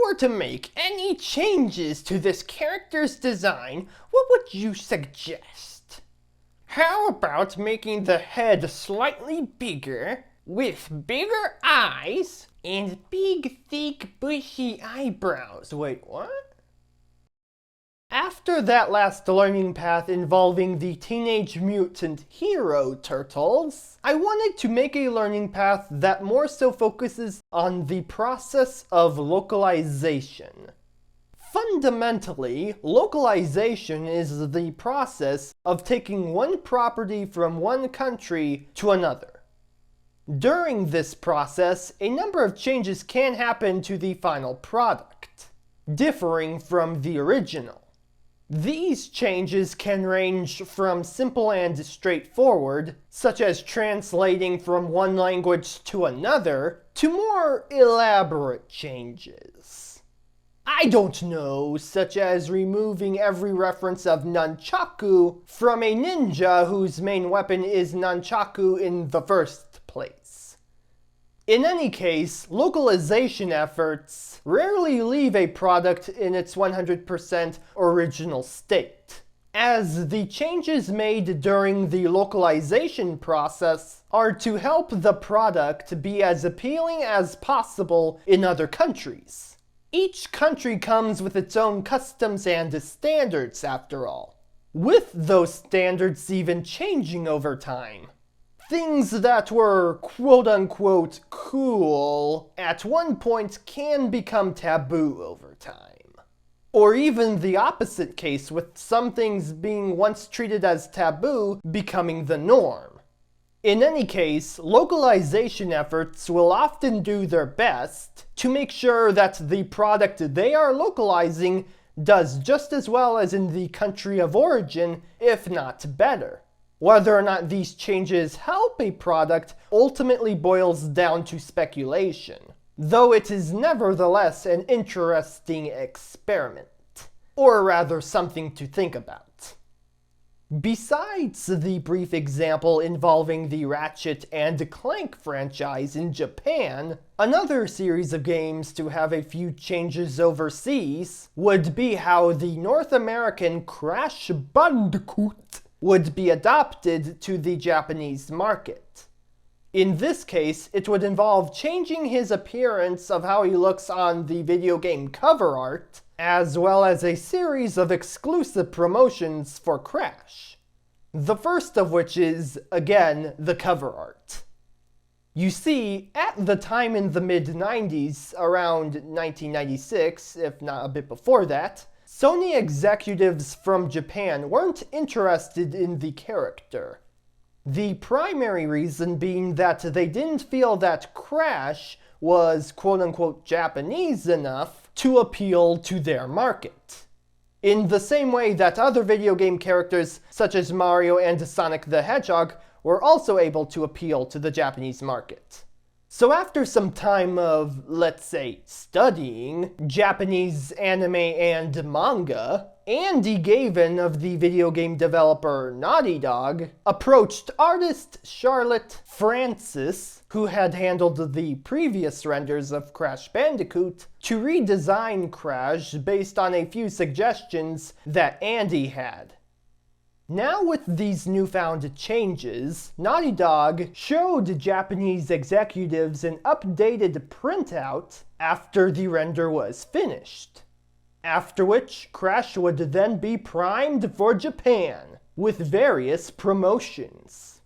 were to make any changes to this character's design, what would you suggest? How about making the head slightly bigger, with bigger eyes, and big, thick, bushy eyebrows? Wait, what? After that last learning path involving the Teenage Mutant Hero Turtles, I wanted to make a learning path that more so focuses on the process of localization. Fundamentally, localization is the process of taking one property from one country to another. During this process, a number of changes can happen to the final product, differing from the original. These changes can range from simple and straightforward, such as translating from one language to another, to more elaborate changes. I don't know, such as removing every reference of nunchaku from a ninja whose main weapon is nunchaku in the first place. In any case, localization efforts rarely leave a product in its 100% original state, as the changes made during the localization process are to help the product be as appealing as possible in other countries. Each country comes with its own customs and standards, after all, with those standards even changing over time. Things that were quote-unquote cool at one point can become taboo over time. Or even the opposite case, with some things being once treated as taboo becoming the norm. In any case, localization efforts will often do their best to make sure that the product they are localizing does just as well as in the country of origin, if not better. Whether or not these changes help a product ultimately boils down to speculation, though it is nevertheless an interesting experiment, or rather something to think about. Besides the brief example involving the Ratchet and Clank franchise in Japan, another series of games to have a few changes overseas would be how the North American Crash Bandicoot would be adopted to the Japanese market. In this case, it would involve changing his appearance of how he looks on the video game cover art, as well as a series of exclusive promotions for Crash. The first of which is, again, the cover art. You see, at the time in the mid-90s, around 1996, if not a bit before that, Sony executives from Japan weren't interested in the character. The primary reason being that they didn't feel that Crash was quote-unquote Japanese enough to appeal to their market. In the same way that other video game characters such as Mario and Sonic the Hedgehog were also able to appeal to the Japanese market. So after some time of, let's say, studying Japanese anime and manga, Andy Gavin of the video game developer Naughty Dog approached artist Charlotte Francis, who had handled the previous renders of Crash Bandicoot, to redesign Crash based on a few suggestions that Andy had. Now with these newfound changes, Naughty Dog showed Japanese executives an updated printout after the render was finished. After which, Crash would then be primed for Japan, with various promotions.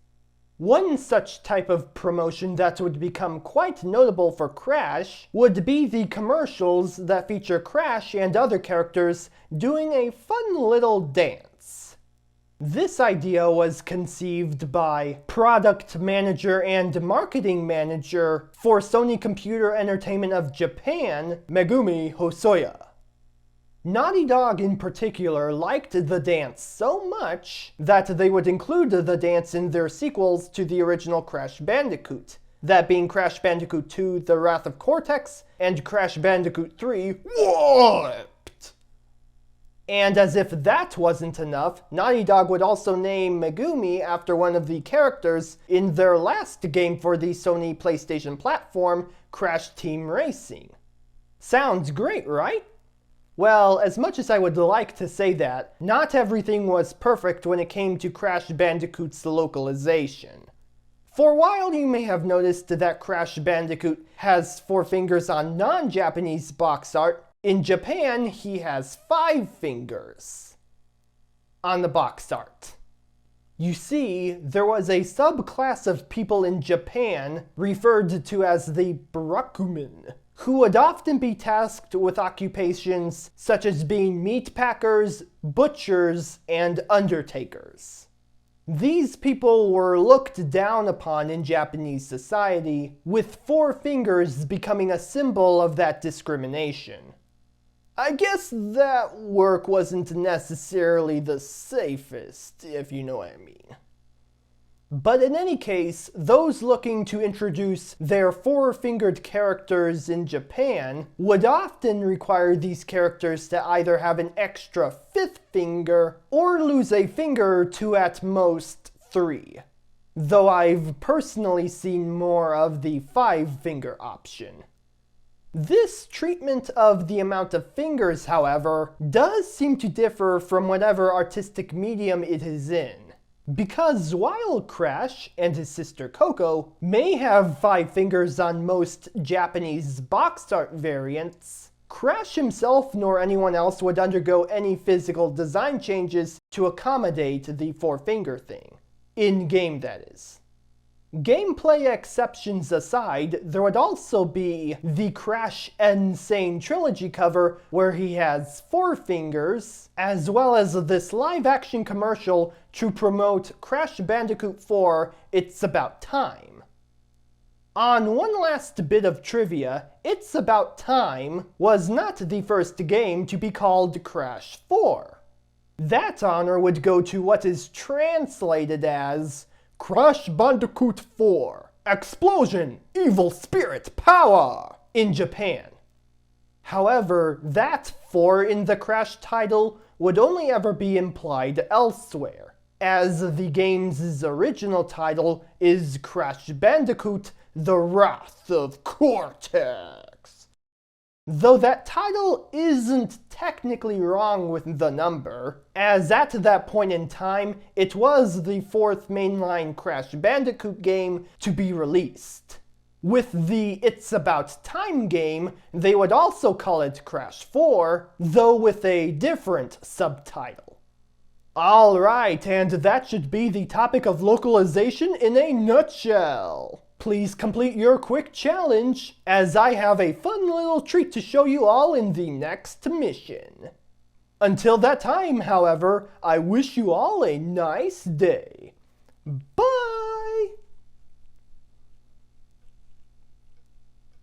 One such type of promotion that would become quite notable for Crash would be the commercials that feature Crash and other characters doing a fun little dance. This idea was conceived by product manager and marketing manager for Sony Computer Entertainment of Japan, Megumi Hosoya. Naughty Dog in particular liked the dance so much that they would include the dance in their sequels to the original Crash Bandicoot, that being Crash Bandicoot 2 The Wrath of Cortex and Crash Bandicoot 3 Warped! And as if that wasn't enough, Naughty Dog would also name Megumi after one of the characters in their last game for the Sony PlayStation platform, Crash Team Racing. Sounds great, right? Well, as much as I would like to say that, not everything was perfect when it came to Crash Bandicoot's localization. For a while you may have noticed that Crash Bandicoot has 4 fingers on non-Japanese box art. In Japan, he has 5 fingers on the box art. You see, there was a subclass of people in Japan referred to as the Barakumen, who would often be tasked with occupations such as being meat packers, butchers, and undertakers. These people were looked down upon in Japanese society, with 4 fingers becoming a symbol of that discrimination. I guess that work wasn't necessarily the safest, if you know what I mean. But in any case, those looking to introduce their 4-fingered characters in Japan would often require these characters to either have an extra 5th finger or lose a finger to at most 3. Though I've personally seen more of the 5-finger option. This treatment of the amount of fingers, however, does seem to differ from whatever artistic medium it is in. Because while Crash and his sister Coco may have 5 fingers on most Japanese box art variants, Crash himself nor anyone else would undergo any physical design changes to accommodate the 4-finger thing. In-game, that is. Gameplay exceptions aside, there would also be the Crash Insane Trilogy cover where he has 4 fingers, as well as this live-action commercial to promote Crash Bandicoot 4, It's About Time. On one last bit of trivia, It's About Time was not the first game to be called Crash 4. That honor would go to what is translated as Crash Bandicoot 4, Explosion, Evil Spirit, Power in Japan. However, that 4 in the Crash title would only ever be implied elsewhere, as the game's original title is Crash Bandicoot, The Wrath of Cortex. Though that title isn't technically wrong with the number, as at that point in time, it was the 4th mainline Crash Bandicoot game to be released. With the It's About Time game, they would also call it Crash 4, though with a different subtitle. Alright, and that should be the topic of localization in a nutshell. Please complete your quick challenge, as I have a fun little treat to show you all in the next mission. Until that time, however, I wish you all a nice day. Bye!